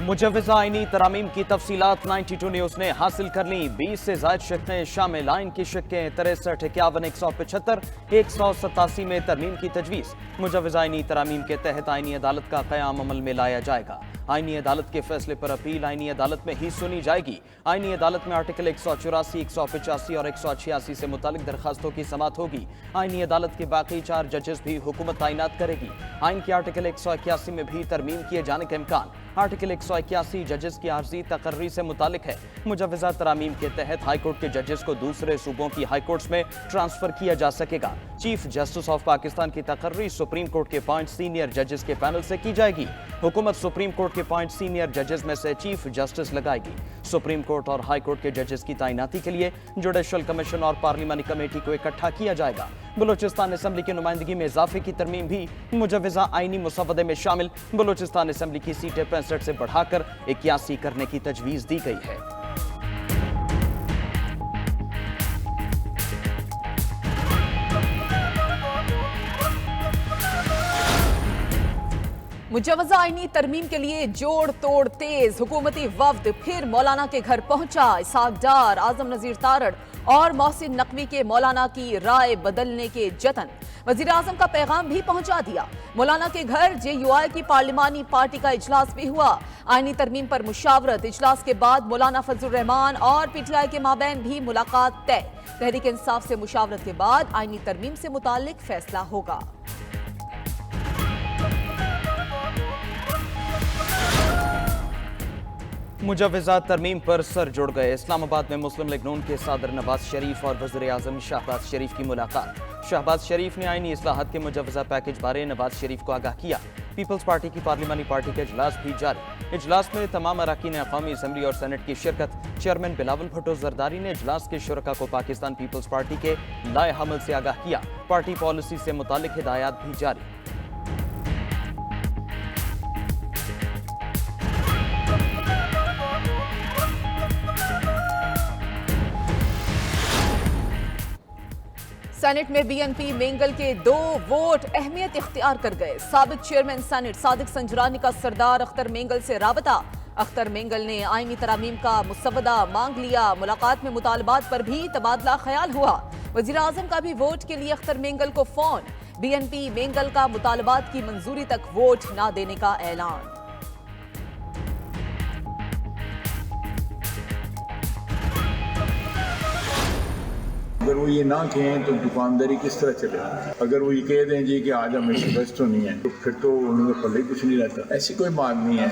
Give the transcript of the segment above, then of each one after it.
मुजव्वज़ा आईनी तरामीम की तफसीलात 92 न्यूज़ ने हासिल कर ली। 20 से ज़ायद शिक्कें शामिल। आइन की शिक्कें 63, 51, 175, 187 में तरमीम की तजवीज़। मुजव्वज़ा आईनी तरामीम के तहत आईनी अदालत का क़याम अमल में लाया जाएगा। आईनी अदालत के फैसले पर अपील आईनी अदालत में ही सुनी जाएगी। आईनी अदालत में आर्टिकल 184, 185 और 186 से मुतालिक दरखास्तों की समाअत होगी। आईनी अदालत के बाकी 4 जजेस भी हुकूमत तैनात करेगी। आइन के आर्टिकल 181 में भी तरमीम किए जाने का इम्कान। आर्टिकल 181 जजेस की आर्जी तकर्री से मुतालिक है। मुजव्वज़ा तरामीम के तहत हाईकोर्ट के जजेस को दूसरे सूबों की हाईकोर्ट्स में ट्रांसफर किया जा सकेगा। चीफ जस्टिस ऑफ पाकिस्तान की तकर्री सुप्रीम कोर्ट के 5 सीनियर जजेस के पैनल से की जाएगी। हुकूमत सुप्रीम कोर्ट के 5 सीनियर जजेस में से चीफ जस्टिस लगाएगी। सुप्रीम कोर्ट और हाई कोर्ट के जजेस की तैनाती के लिए जुडिशल कमीशन और पार्लिमानी कमेटी को इकट्ठा किया जाएगा। बलूचिस्तान असम्बली की नुमाइंदगी में इजाफे की तरमीम भी मुजव्वज़ा आईनी मुसवदे में शामिल। बलूचिस्तान असम्बली की सीटें 65 से बढ़ाकर 81 करने की तजवीज़ दी गई है। मुजव्वज़ा आईनी तरमीम के लिए जोड़ तोड़ तेज। हुकूमती वफ्द फिर मौलाना के घर पहुंचा। इसहाक डार, आजम नजीर तारड़ और मोहसिन नकवी के मौलाना की राय बदलने के जतन। वजीर आजम का पैगाम भी पहुंचा दिया। मौलाना के घर JUI की पार्लिमानी पार्टी का इजलास भी हुआ। आईनी तरमीम पर मुशावरत। इजलास के बाद मौलाना फजलुर रहमान और PTI के माबैन भी मुलाकात तय। तहरीक इंसाफ से मुशावरत के बाद आईनी तरमीम से मुताल्लिक फैसला होगा। मुजव्वज़ा तरमीम पर सर जुड़ गए। इस्लामाबाद में मुस्लिम लीग नून के सदर नवाज शरीफ और वज़ीर आज़म शहबाज शरीफ की मुलाकात। शहबाज शरीफ ने आईनी इस्लाहात के मुजव्वज़ा पैकेज बारे नवाज शरीफ को आगाह किया। पीपल्स पार्टी की पार्लिमानी पार्टी का इजलास भी जारी। इजलास में तमाम अरकान अक़वामी असम्बली और सेनेट की शिरकत। चेयरमैन बिलावल भुट्टो जरदारी ने इजलास के शुरका को पाकिस्तान पीपल्स पार्टी के लाए हमल से आगाह किया। पार्टी पॉलिसी से मुतालिक हिदायत भी जारी। सेनेट में BNP मेंगल के 2 वोट अहमियत इख्तियार कर गए। साबिक चेयरमैन सेनेट सादिक संजरानी का सरदार अख्तर मेंगल से राबता। अख्तर मेंगल ने आईनी तरामीम का मुसवदा मांग लिया। मुलाकात में मुतालबात पर भी तबादला ख्याल हुआ। वजीर आजम का भी वोट के लिए अख्तर मेंगल को फोन। BNP मेंगल का मुतालबात की मंजूरी तक वोट न देने का ऐलान। अगर वो ये ना कहें तो दुकानदारी किस तरह चलेगी। अगर वो ये कह दें जी कि आज हमें शिकस्त होनी है तो फिर तो उनके पल्ले कुछ नहीं रहता। ऐसी कोई बात नहीं है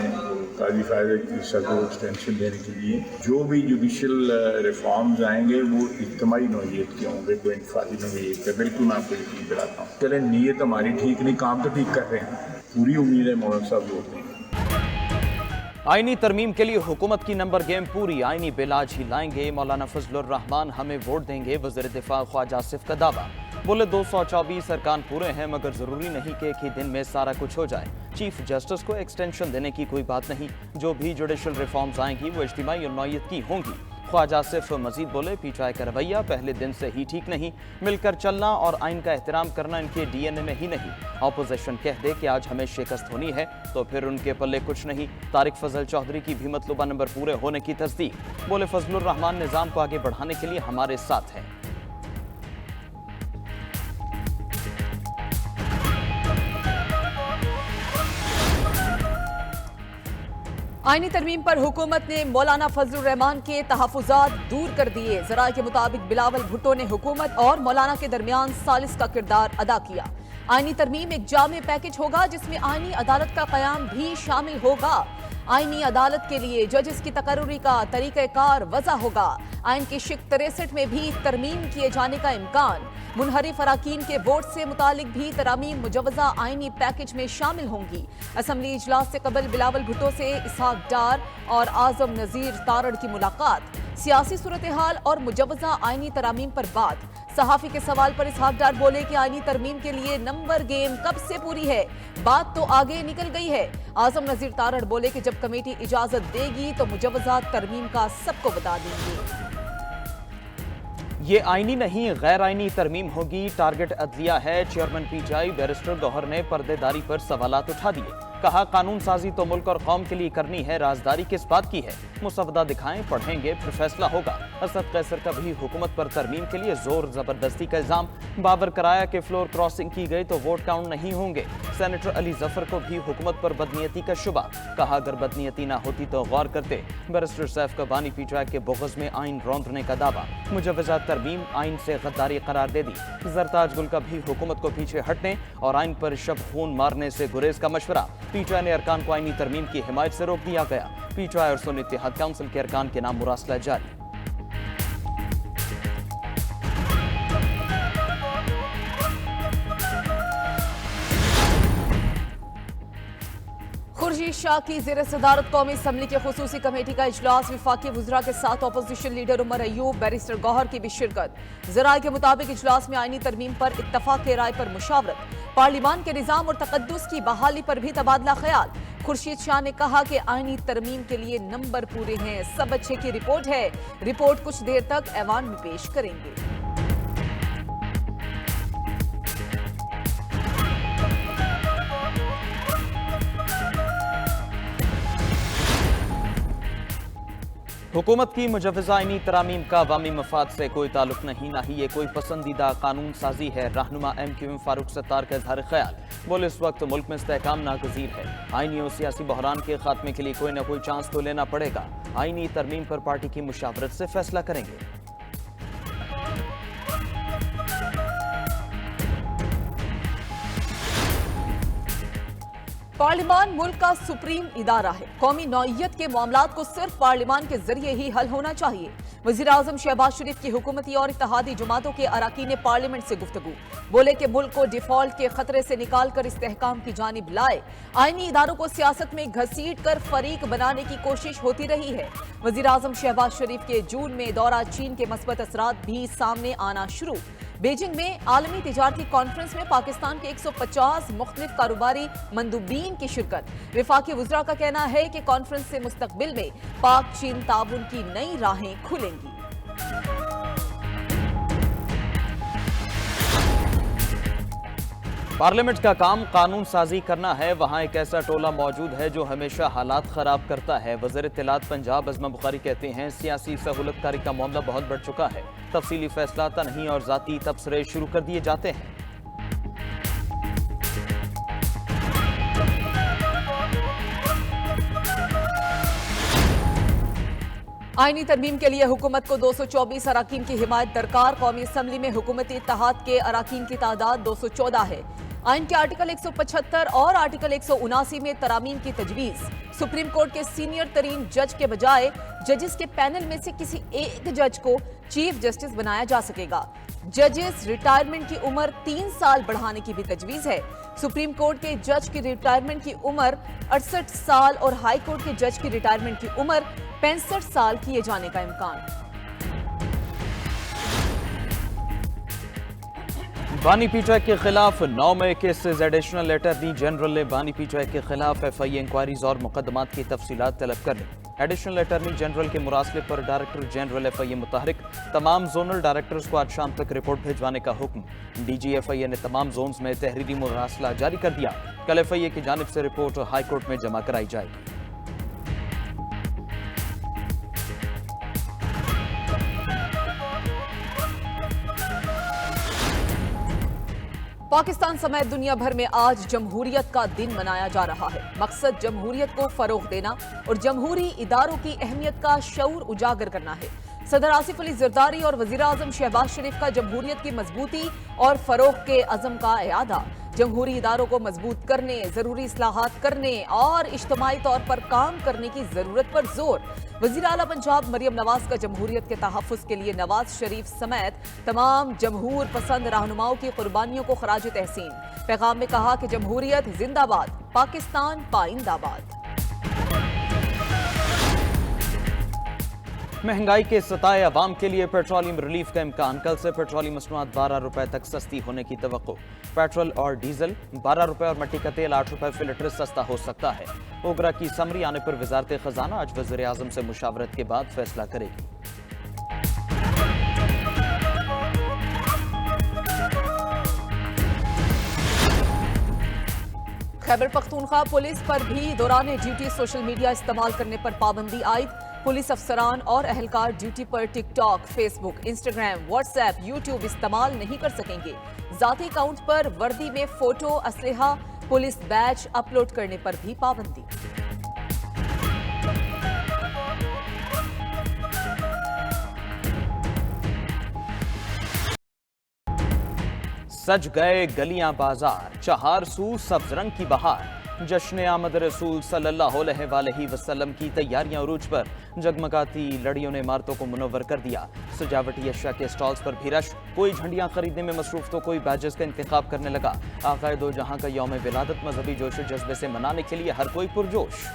काजी फायदा को एक्सटेंशन देने के लिए। जो भी जुडिशल रिफॉर्म्स आएंगे वो इज्तिमाई नौइयत के होंगे, कोई इंफरादी नौइयत के। बिल्कुल मैं आपको यकीन दिलाता हूँ। चले नीयत हमारी ठीक नहीं, काम तो ठीक कर रहे हैं। पूरी उम्मीद है मौलाना साहब वोट देंगे। आईनी तरमीम के लिए हुकूमत की नंबर गेम पूरी। आईनी बिल आज ही लाएंगे। मौलाना फजलुर रहमान हमें वोट देंगे। वज़ीर दिफा ख्वाजा आसिफ का दावा। बोले 224 अरकान पूरे हैं मगर जरूरी नहीं कि एक ही दिन में सारा कुछ हो जाए। चीफ जस्टिस को एक्सटेंशन देने की कोई बात नहीं। जो भी जुडिशल रिफॉर्म्स आएंगी वो इज्तिमाई और नौइयत की होंगी। ख्वाजा आसिफ मजीद बोले PTI का रवैया पहले दिन से ही ठीक नहीं। मिलकर चलना और आइन का एहतराम करना इनके DNA में ही नहीं। ऑपोजिशन कह दे कि आज हमें शिकस्त होनी है तो फिर उनके पल्ले कुछ नहीं। तारिक फजल चौधरी की भी मतलूबा नंबर पूरे होने की तस्दीक। बोले फजलुर रहमान निज़ाम को आगे बढ़ाने के लिए हमारे साथ है। आईनी तरमीम पर हुकूमत ने मौलाना फजलुर रहमान के तहफ़्फ़ुज़ात दूर कर दिए। ज़राए के मुताबिक बिलावल भुट्टो ने हुकूमत और मौलाना के दरमियान सालिस का किरदार अदा किया। आईनी तरमीम एक जामे पैकेज होगा जिसमें आईनी अदालत का क़याम भी शामिल होगा। आईनी अदालत के लिए जजेस की तकर्री का तरीक़ाकार वज़ा होगा। आइन की शिक 63 में भी तरमीम किए जाने का इम्कान। मुनहरिफ अराकीन के वोट से मुतालिक भी तरामीम मुजव्वज़ा आईनी पैकेज में शामिल होंगी। असम्बली इजलास से कबल बिलावल भुट्टो से इसहाक डार और आजम नजीर तारड़ की मुलाकात। सियासी सूरत हाल और मुजव्वज़ा आईनी तरामीम पर बात। सहाफ़ी के सवाल पर इसहाक डार बोले कि आईनी तरमीम के लिए नंबर गेम कब से पूरी है, बात तो आगे निकल गई है। आजम नजीर तारड़ बोले कि जब कमेटी इजाजत देगी तो मुजव्वज़ा तरमीम का सबको बता देंगे। ये आईनी नहीं गैर आईनी तरमीम होगी। टारगेट अदलिया है। चेयरमैन PTI बैरिस्टर गौहर ने पर्देदारी पर सवालात उठा दिए। कहा कानून साजी तो मुल्क और कौम के लिए करनी है, राजदारी किस बात की है। मुसवदा दिखाएं, पढ़ेंगे, फिर फैसला होगा। असद कैसर का भी हुकूमत पर तरमीम के लिए जोर जबरदस्ती का इल्जाम। बाबर कराया कि फ्लोर क्रॉसिंग की गई तो वोट काउंट नहीं होंगे। सेनेटर अली जफर को भी हुकूमत पर बदनीयती का शुबा। कहा अगर बदनीयती ना होती तो गौर करते। बैरिस्टर सैफ का बानी पीटीआई के बुग़्ज़ में आइन रौंदने का दावा। मुजव्वज़ा तरमीम आइन से गद्दारी करार दे दी। जरताज गुल का भी हुकूमत को पीछे हटने और आइन पर शब खून मारने से गुरेज का मशवरा। पीटीआई ने अरकान को आइनी तरमीम की हिमायत से रोक दिया गया। पीटीआई और सुन्नी इत्तेहाद काउंसिल के अरकान के नाम मुरासला जारी। खुर्शीद शाह की ज़ेर सदारत कौमी असम्बली की खुसूसी कमेटी का इजलास। विफाकी वज़रा के साथ opposition leader Omar Ayub, barrister Gohar की भी शिरकत। ज़राए के मुताबिक इजलास में आइनी तरमीम पर इत्तफाक राय पर मुशावरत। पार्लिमान के निज़ाम और तकद्दुस की बहाली पर भी तबादला ख्याल। खुर्शीद शाह ने कहा कि आइनी तरमीम के लिए नंबर पूरे हैं, सब अच्छे की रिपोर्ट है। रिपोर्ट कुछ देर तक ऐवान में पेश करेंगे। हुकूमत की मुजव्वज़ा आइनी तरामीम का अवामी मफाद से कोई ताल्लुक नहीं, ना ही ये कोई पसंदीदा कानून साजी है। रहनुमा MQM फारूक सत्तार का इजहार ख्याल। बोले इस वक्त मुल्क में इस्तेहकाम नागज़ीर है। आइनी और सियासी बहरान के खात्मे के लिए कोई ना कोई चांस तो लेना पड़ेगा। आइनी तरमीम पर पार्टी की मुशावरत से फैसला करेंगे। पार्लिमान मुल्क का सुप्रीम इदारा है। कौमी नौइयत के मामलात को सिर्फ पार्लिमान के जरिए ही हल होना चाहिए। वज़ीर आज़म शहबाज शरीफ की हुकूमती और इत्तेहादी जमातों के अराकीन पार्लियामेंट से गुफ्तगू। बोले कि मुल्क को डिफॉल्ट के खतरे से निकाल कर इस्तेहकाम की जानिब लाए। आइनी इदारों को सियासत में घसीट कर फरीक बनाने की कोशिश होती रही है। वज़ीर आज़म शहबाज शरीफ के जून में दौरा चीन के मस्बत असरात भी सामने आना शुरू। बीजिंग में आलमी तिजारती कॉन्फ्रेंस में पाकिस्तान के 150 मुख्तलिफ कारोबारी मंदूबीन की शिरकत। विफाकी वज़रा का कहना है कि कॉन्फ्रेंस से मुस्तकबिल में पाक चीन ताउन की नई राहें खुलेंगी। पार्लियामेंट का काम कानून साजी करना है। वहाँ एक ऐसा टोला मौजूद है जो हमेशा हालात खराब करता है। वज़ीर इत्तलात पंजाब अज़मा बुखारी कहते हैं सियासी सहूलतकारी का मामला बहुत बढ़ चुका है। तफसीली फैसला नहीं और जाती तबसरे शुरू कर दिए जाते हैं। आइनी तरमीम के लिए हुकूमत को 224 अराकीन की हिमायत दरकार। कौमी असम्बली में हुकूमती इत्तेहाद के अराकीन की तादाद 214 है। आइन के आर्टिकल 175 और आर्टिकल 179 में तरामीम की तजवीज़। सुप्रीम कोर्ट के सीनियर तरीन जज के बजाय जजेस के पैनल में से किसी एक जज को चीफ जस्टिस बनाया जा सकेगा। जजेस रिटायरमेंट की उम्र 3 साल बढ़ाने की भी तजवीज़ है। सुप्रीम कोर्ट के जज की रिटायरमेंट की उम्र 68 साल और हाई कोर्ट के जज की रिटायरमेंट की उम्र 65 साल किए जाने का इम्कान। बानी पीटीआई के खिलाफ 9 मई केसेस। एडिशनल अटॉर्नी जनरल ने बानी पीटीआई के खिलाफ FIA इंक्वायरीज और मुकदमात की तफसीलात तलब कर ली। एडिशनल अटॉर्नी जनरल के मुरासले पर डायरेक्टर जनरल FIA मुतहरिक। तमाम जोनल डायरेक्टर्स को आज शाम तक रिपोर्ट भिजवाने का हुक्म। DG FIA ने तमाम जोन्स में तहरीरी मुरासला जारी कर दिया। कल FIA की जानिब से रिपोर्ट हाई कोर्ट में जमा कराई जाएगी। पाकिस्तान समेत दुनिया भर में आज जमहूरियत का दिन मनाया जा रहा है। मकसद जमहूरियत को फरोग देना और जमहूरी इदारों की अहमियत का शऊर उजागर करना है। सदर आसिफ अली जरदारी और वज़ीर आज़म शहबाज शरीफ का जमहूरियत की मजबूती और फरोग के अज़म का इयादा। जमहूरी इदारों को मजबूत करने, जरूरी इस्लाहात करने और इज्तिमाई तौर पर काम करने की जरूरत पर जोर। वज़ीर आला पंजाब मरियम नवाज का जमहूरियत के तहफ़्फ़ुज़ के लिए नवाज शरीफ समेत तमाम जमहूर पसंद रहनुमाओं की कुर्बानियों को खराज तहसीन। पैगाम में कहा कि जमहूरियत जिंदाबाद, पाकिस्तान पाइंदाबाद। महंगाई के सताए अवाम के लिए पेट्रोलियम रिलीफ का इम्कान। कल से पेट्रोलियम मसनूआत 12 रुपए तक सस्ती होने की तवक्को। पेट्रोल और डीजल 12 रुपए और मट्टी का तेल 8 रुपए फी लीटर सस्ता हो सकता है। ओगरा की समरी आने पर वजारत खजाना आज वज़ीर आज़म से मुशावरत के बाद फैसला करेगी। खैबर पख्तूनख्वा पुलिस पर भी दौरान ड्यूटी सोशल मीडिया इस्तेमाल करने पर पाबंदी आयद। पुलिस अफसरान और अहलकार ड्यूटी पर TikTok, Facebook, Instagram, WhatsApp, YouTube इस्तेमाल नहीं कर सकेंगे। जाती अकाउंट पर वर्दी में फोटो, असलहा, पुलिस बैच अपलोड करने पर भी पाबंदी। सज गए गलियां बाजार, चहार सू सब्ज रंग की बहार। जश्न आमद रसूल सल्लल्लाहु अलैहि वसल्लम की तैयारियां उरूज पर। जगमगाती लड़ियों ने इमारतों को मुनव्वर कर दिया। सजावटी अशिया के स्टॉल्स पर भी रश। कोई झंडियां खरीदने में मसरूफ तो कोई बैजेस का इंतखाब करने लगा। आकाए दो जहां का यौम विलादत मजहबी जोश जज्बे से मनाने के लिए हर कोई पुरजोश।